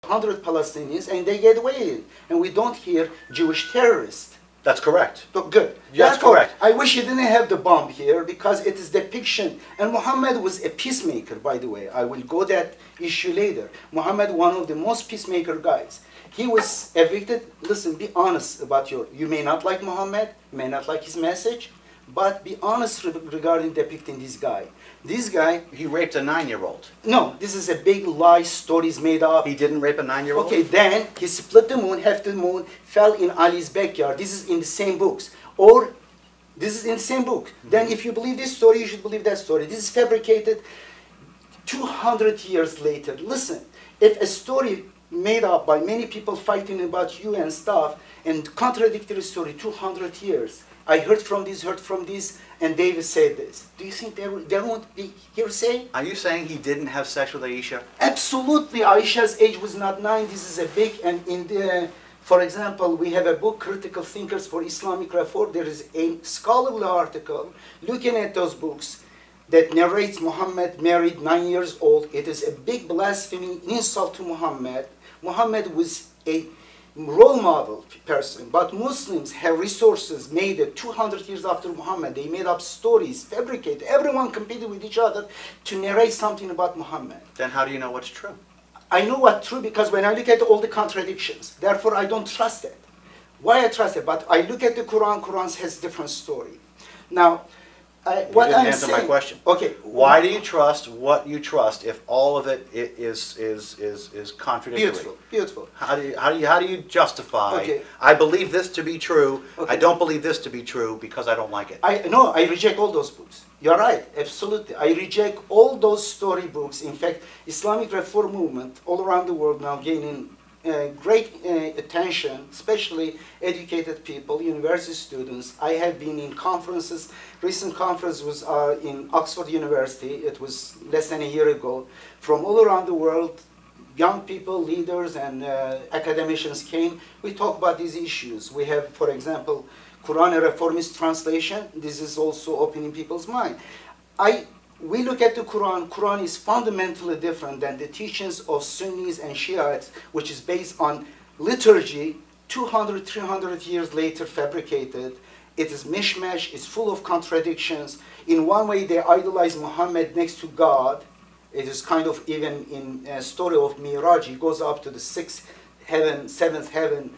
100 Palestinians and they get away. And we don't hear Jewish terrorists. That's correct. So good. That's correct. I wish you didn't have the bomb here because it is depiction. And Muhammad was a peacemaker, by the way. I will go that issue later. Muhammad, one of the most peacemaker guys. He was evicted. Listen, be honest about you may not like Muhammad, you may not like his message, but be honest regarding depicting this guy. This guy... He raped a 9-year-old. No, this is a big lie, stories made up. He didn't rape a 9-year-old? Okay, then he split the moon, half the moon fell in Ali's backyard. This is in the same books. Or, this is in the same book. Then if you believe this story, you should believe that story. This is fabricated 200 years later. Listen, if a story made up by many people fighting about you and stuff, and contradictory story, 200 years, I heard from this, and David said this. Do you think there won't be hearsay? Are you saying he didn't have sex with Aisha? Absolutely. Aisha's age was not 9. This is a big, and in the, for example, we have a book, Critical Thinkers for Islamic Reform. There is a scholarly article looking at those books that narrates Muhammad married 9 years old. It is a big blasphemy, insult to Muhammad. Muhammad was a role model person, but Muslims have resources made it 200 years after Muhammad. They made up stories, fabricated. Everyone competed with each other to narrate something about Muhammad. Then how do you know what's true? I know what's true because when I look at all the contradictions, therefore I don't trust it. Why I trust it? But I look at the Quran. Quran has different story. Now, what I'm answer saying, my question. Okay. Why do you trust what you trust if all of it is contradictory? Beautiful, beautiful. How do you justify? Okay. I believe this to be true. Okay. I don't believe this to be true because I don't like it. I reject all those books. You're right, absolutely. I reject all those story books. In fact, Islamic Reform movement all around the world now gaining great attention, especially educated people, university students. I have been in conferences. Recent conference was in Oxford University. It was less than a year ago. From all around the world, young people, leaders, and academicians came. We talk about these issues. We have, for example, Quran and Reformist Translation. This is also opening people's mind. We look at the Quran. Quran is fundamentally different than the teachings of Sunnis and Shiites, which is based on liturgy, 200, 300 years later fabricated. It is mishmash, it's full of contradictions. In one way, they idolize Muhammad next to God. It is kind of even in a story of Miraj, he goes up to the 6th heaven, 7th heaven,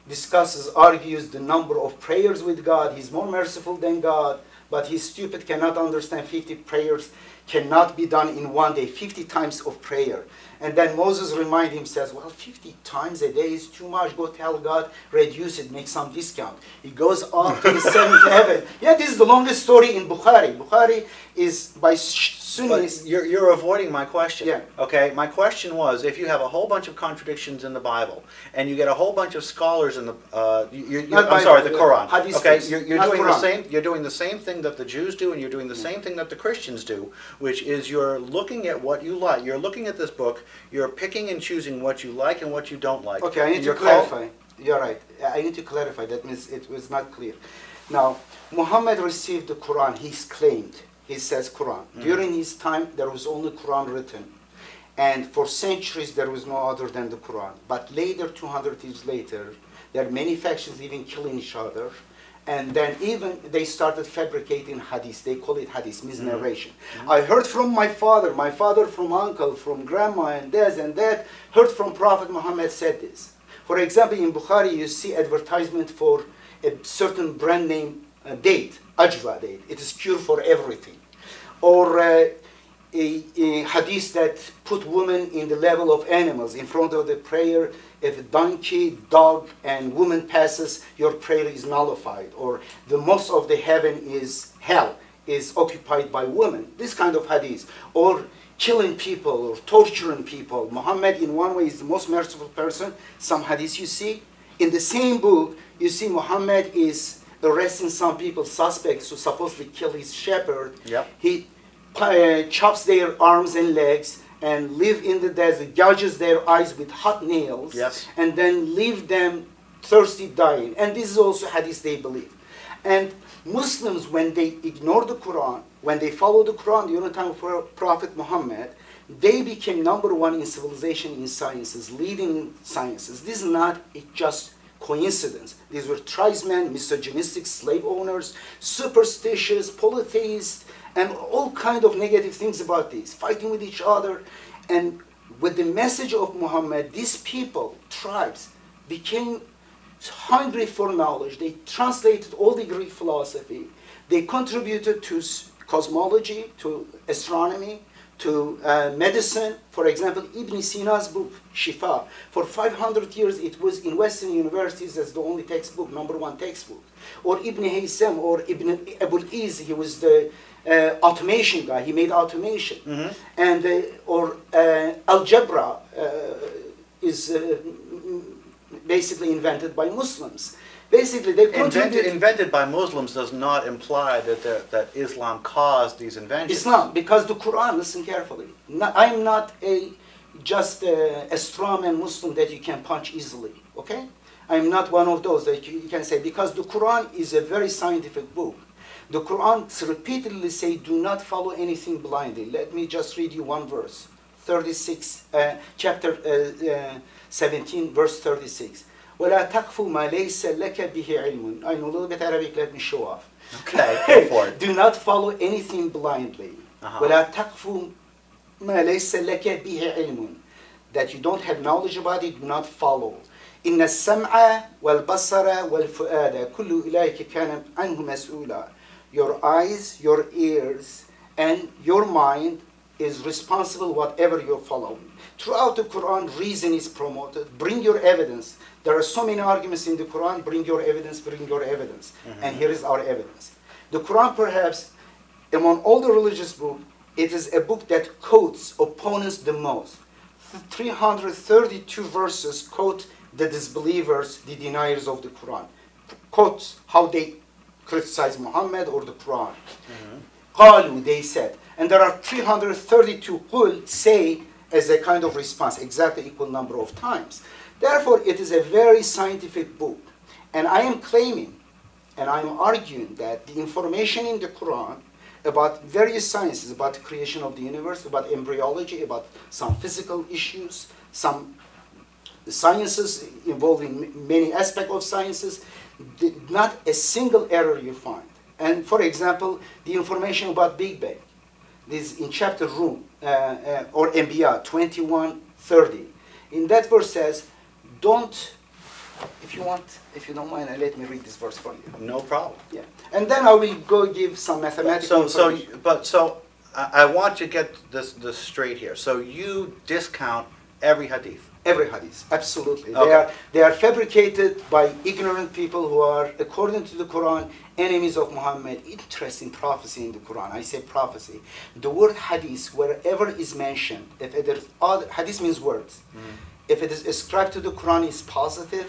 discusses, argues the number of prayers with God. He's more merciful than God. But he's stupid, cannot understand 50 prayers cannot be done in one day, 50 times of prayer. And then Moses reminds him, says, well, 50 times a day is too much. Go tell God, reduce it, make some discount. He goes up to the 7th heaven. Yeah, this is the longest story in Bukhari. Bukhari is by Sunnis. But you're avoiding my question. Yeah. Okay, my question was, if you have a whole bunch of contradictions in the Bible, and you get a whole bunch of scholars in the, I'm sorry, the Quran. Hadith, okay, you're doing Quran. the same. You're doing the same thing that the Jews do, and you're doing the same thing that the Christians do, which is you're looking at what you like. You're looking at this book. You're picking and choosing what you like and what you don't like. Okay, I need to clarify. You're right. I need to clarify. That means it was not clear. Now, Muhammad received the Quran. He's claimed. He says Quran. During his time, there was only Quran written. And for centuries, there was no other than the Quran. But later, 200 years later, there are many factions even killing each other. And then even they started fabricating hadith. They call it hadith, misnarration. I heard from my father from uncle, from grandma and this and that, heard from Prophet Muhammad said this. For example, in Bukhari, you see advertisement for a certain brand name date, ajwa date. It is cure for everything. Or a hadith that put women in the level of animals in front of the prayer. If a donkey, dog, and woman passes, your prayer is nullified. Or the most of the heaven is hell, is occupied by women. This kind of hadith. Or killing people or torturing people. Muhammad, in one way, is the most merciful person. Some hadiths you see. In the same book, you see Muhammad is arresting some people, suspects who supposedly kill his shepherd. Yep. He chops their arms and legs and live in the desert, gouges their eyes with hot nails, yes, and then leave them thirsty, dying. And this is also hadith they believe. And Muslims, when they ignore the Quran, when they follow the Quran during the time of Prophet Muhammad, they became #1 in civilization in sciences, leading sciences. This is not just coincidence. These were tribesmen, misogynistic slave owners, superstitious, polytheists, and all kind of negative things about this, fighting with each other. And with the message of Muhammad, these people, tribes, became hungry for knowledge. They translated all the Greek philosophy. They contributed to cosmology, to astronomy, to medicine. For example, Ibn Sina's book, Shifa, for 500 years it was in Western universities as the only textbook, #1 textbook. Or Ibn Haysam or Ibn Abul Iz, he was the automation guy, he made automation. Mm-hmm. And or algebra is basically invented by Muslims. Basically, they invented by Muslims does not imply that Islam caused these inventions. Islam, because the Quran, listen carefully. I'm not just a straw man Muslim that you can punch easily, okay? I'm not one of those that you can say, because the Quran is a very scientific book. The Quran repeatedly say, do not follow anything blindly. Let me just read you one verse. 36, chapter 17, verse 36. وَلَا تَقْفُ مَا لَيْسَ لَكَ بِهِ عِلْمٌ. I know a little bit Arabic, let me show off. Okay, go for it. Do not follow anything blindly. وَلَا تَقْفُ مَا لَيْسَ لَكَ بِهِ عِلْمٌ. That you don't have knowledge about it, do not follow. إِنَّ السَّمْعَ وَالْبَصَرَ وَالْفُؤَادَ كُلُّ إِلَيْكَ كَانَ عَنْهُ مَسْئُولًا. Your eyes, your ears, and your mind is responsible whatever you're following. Throughout the Quran, reason is promoted. Bring your evidence. There are so many arguments in the Quran. Bring your evidence, bring your evidence. Mm-hmm. And here is our evidence. The Quran, perhaps, among all the religious books, it is a book that quotes opponents the most. 332 verses quote the disbelievers, the deniers of the Quran. Quotes how they criticize Muhammad or the Quran. Qalu, they said. And there are 332 qul, say, as a kind of response, exactly equal number of times. Therefore, it is a very scientific book. And I am claiming, and I am arguing that the information in the Quran about various sciences, about the creation of the universe, about embryology, about some physical issues, some sciences involving many aspects of sciences, not a single error you find. And for example, the information about Big Bang, this in chapter Rum, or Anbiya 21:30. In that verse says, don't, if you don't mind, let me read this verse for you. No problem. Yeah. And then I will go give some mathematical information. So I want to get this straight here. So you discount every hadith. Every hadith, absolutely. Okay. They are fabricated by ignorant people who are, according to the Quran, enemies of Muhammad. Interesting prophecy in the Quran. I say prophecy. The word hadith, wherever is mentioned, if it is hadith means words. If it is ascribed to the Quran, it's positive,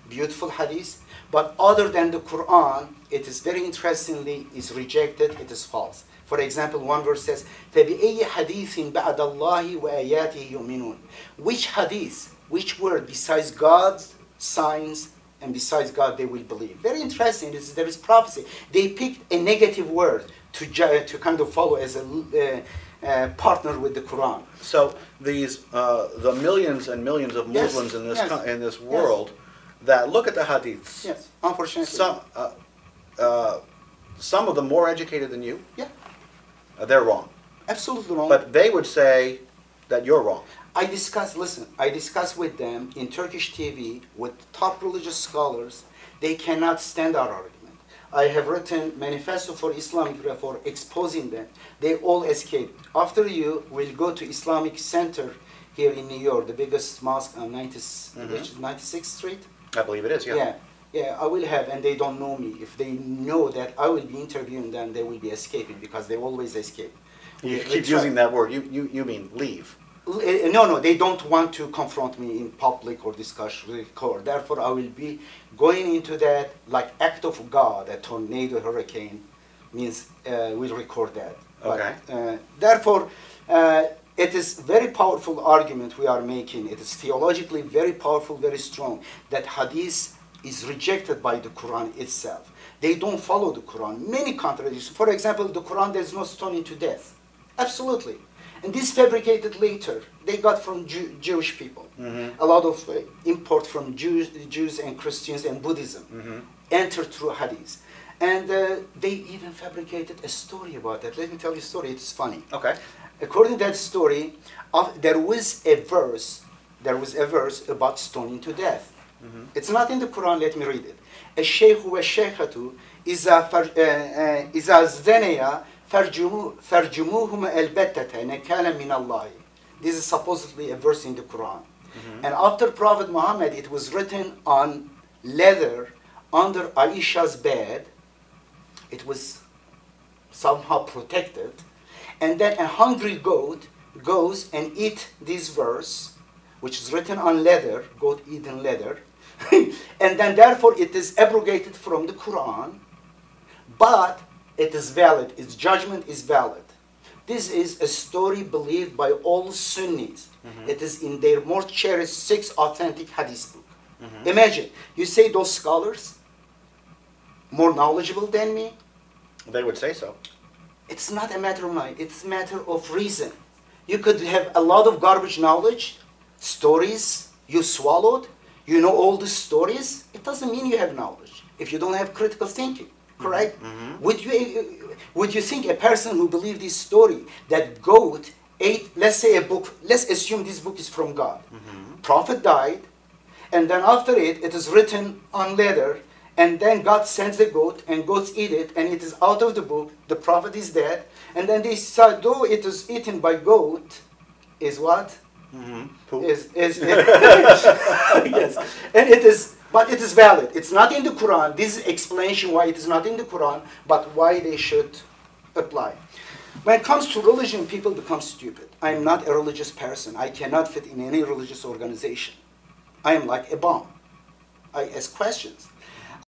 beautiful hadith. But other than the Quran, it is very interestingly is rejected. It is false. For example, one verse says, فَبِأَيِّ حَدِيثٍ بَعْدَ اللَّهِ وَآيَاتِهِ يُؤْمِنُونَ. Which hadith, which word besides God's signs and besides God they will believe? Very interesting. There is prophecy. They picked a negative word to kind of follow as a partner with the Quran. So these the millions and millions of Muslims in this world that look at the hadiths. Yes, unfortunately. Some of them more educated than you. Yeah. They're wrong. Absolutely wrong. But they would say that you're wrong. I discuss with them in Turkish TV with top religious scholars. They cannot stand our argument. I have written manifesto for Islamic Reform exposing them. They all escaped. After you will go to Islamic Center here in New York, the biggest mosque on 96th Street. I believe it is, yeah. Yeah, I will have, and they don't know me. If they know that I will be interviewing them, they will be escaping because they always escape. You keep using that word. You mean leave. No, they don't want to confront me in public or discuss with court. Therefore, I will be going into that like act of God, a tornado, hurricane, means we'll record that. Okay. But, therefore, it is very powerful argument we are making. It is theologically very powerful, very strong, that hadith is rejected by the Quran itself. They don't follow the Quran. Many contradictions. For example, the Quran, there's no stoning to death. Absolutely. And this fabricated later, they got from Jewish people. A lot of import from Jews and Christians and Buddhism entered through hadith. And they even fabricated a story about that. Let me tell you a story, it's funny. Okay. According to that story, there was a verse about stoning to death. It's not in the Quran, let me read it. الشيخ والشيخة إذا زنيا فرجموهما البتة نكالا من الله. This is supposedly a verse in the Quran. And after Prophet Muhammad, it was written on leather under Aisha's bed. It was somehow protected. And then a hungry goat goes and eats this verse, which is written on leather, goat eating leather. And then therefore it is abrogated from the Quran, but it is valid, its judgment is valid. This is a story believed by all Sunnis. It is in their more cherished 6 authentic hadith book. Imagine, you say those scholars, more knowledgeable than me? They would say so. It's not a matter of mind, it's a matter of reason. You could have a lot of garbage knowledge, stories you swallowed, you know all the stories, it doesn't mean you have knowledge if you don't have critical thinking, correct? Would you think a person who believed this story, that goat ate, let's say a book, let's assume this book is from God. Prophet died, and then after it is written on leather, and then God sends the goat, and goats eat it, and it is out of the book, the prophet is dead, and then they said, though it is eaten by goat, is what? Yes, and it is, but it is valid. It's not in the Quran. This is explanation why it is not in the Quran, but why they should apply. When it comes to religion, people become stupid. I am not a religious person. I cannot fit in any religious organization. I am like a bomb. I ask questions.